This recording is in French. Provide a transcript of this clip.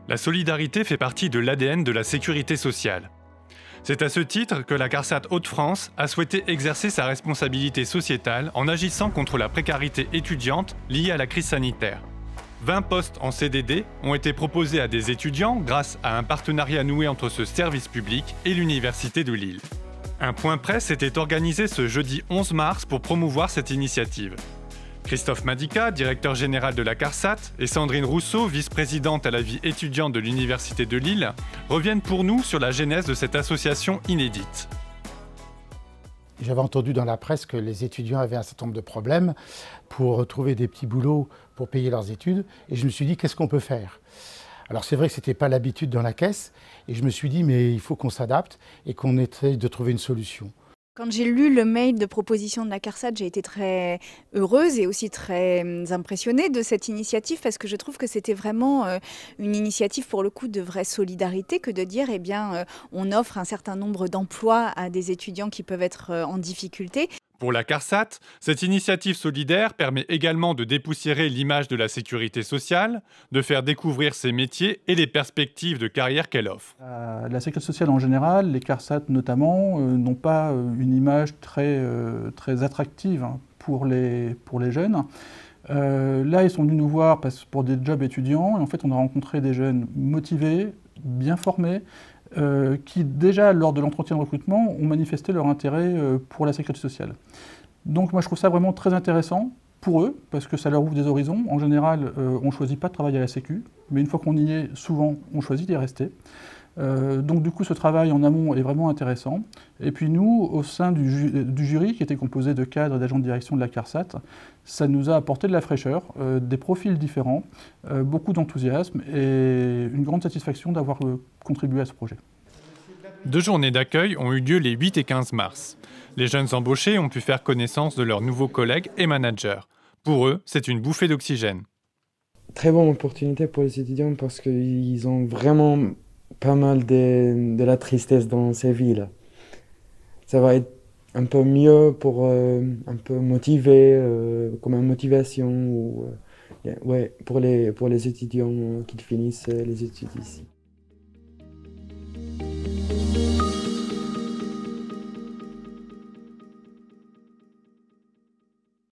La solidarité fait partie de l'ADN de la sécurité sociale. C'est à ce titre que la CARSAT Hauts-de-France a souhaité exercer sa responsabilité sociétale en agissant contre la précarité étudiante liée à la crise sanitaire. 20 postes en CDD ont été proposés à des étudiants grâce à un partenariat noué entre ce service public et l'Université de Lille. Un point presse était organisé ce jeudi 11 mars pour promouvoir cette initiative. Christophe Madica, directeur général de la CARSAT, et Sandrine Rousseau, vice-présidente à la vie étudiante de l'Université de Lille, reviennent pour nous sur la genèse de cette association inédite. J'avais entendu dans la presse que les étudiants avaient un certain nombre de problèmes pour trouver des petits boulots pour payer leurs études, et je me suis dit, qu'est-ce qu'on peut faire ? Alors c'est vrai que ce n'était pas l'habitude dans la caisse, et je me suis dit, mais il faut qu'on s'adapte et qu'on essaye de trouver une solution. Quand j'ai lu le mail de proposition de la CARSAT, j'ai été très heureuse et aussi très impressionnée de cette initiative parce que je trouve que c'était vraiment une initiative pour le coup de vraie solidarité que de dire eh bien on offre un certain nombre d'emplois à des étudiants qui peuvent être en difficulté. Pour la CARSAT, cette initiative solidaire permet également de dépoussiérer l'image de la sécurité sociale, de faire découvrir ses métiers et les perspectives de carrière qu'elle offre. La sécurité sociale en général, les CARSAT notamment, n'ont pas une image très attractive pour les jeunes. Là, ils sont venus nous voir pour des jobs étudiants et en fait, on a rencontré des jeunes motivés, bien formés, qui déjà lors de l'entretien de recrutement ont manifesté leur intérêt pour la sécurité sociale. Donc moi je trouve ça vraiment très intéressant pour eux, parce que ça leur ouvre des horizons. En général, on ne choisit pas de travailler à la Sécu, mais une fois qu'on y est, souvent on choisit d'y rester. Donc du coup ce travail en amont est vraiment intéressant. Et puis nous, au sein du jury, qui était composé de cadres et d'agents de direction de la CARSAT, ça nous a apporté de la fraîcheur, des profils différents, beaucoup d'enthousiasme et une grande satisfaction d'avoir contribué à ce projet. 2 journées d'accueil ont eu lieu les 8 et 15 mars. Les jeunes embauchés ont pu faire connaissance de leurs nouveaux collègues et managers. Pour eux, c'est une bouffée d'oxygène. Très bonne opportunité pour les étudiants parce qu'ils ont vraiment pas mal de la tristesse dans ces villes. Ça va être un peu mieux pour un peu motiver, comme une motivation ou, ouais, pour les étudiants qui finissent les études ici.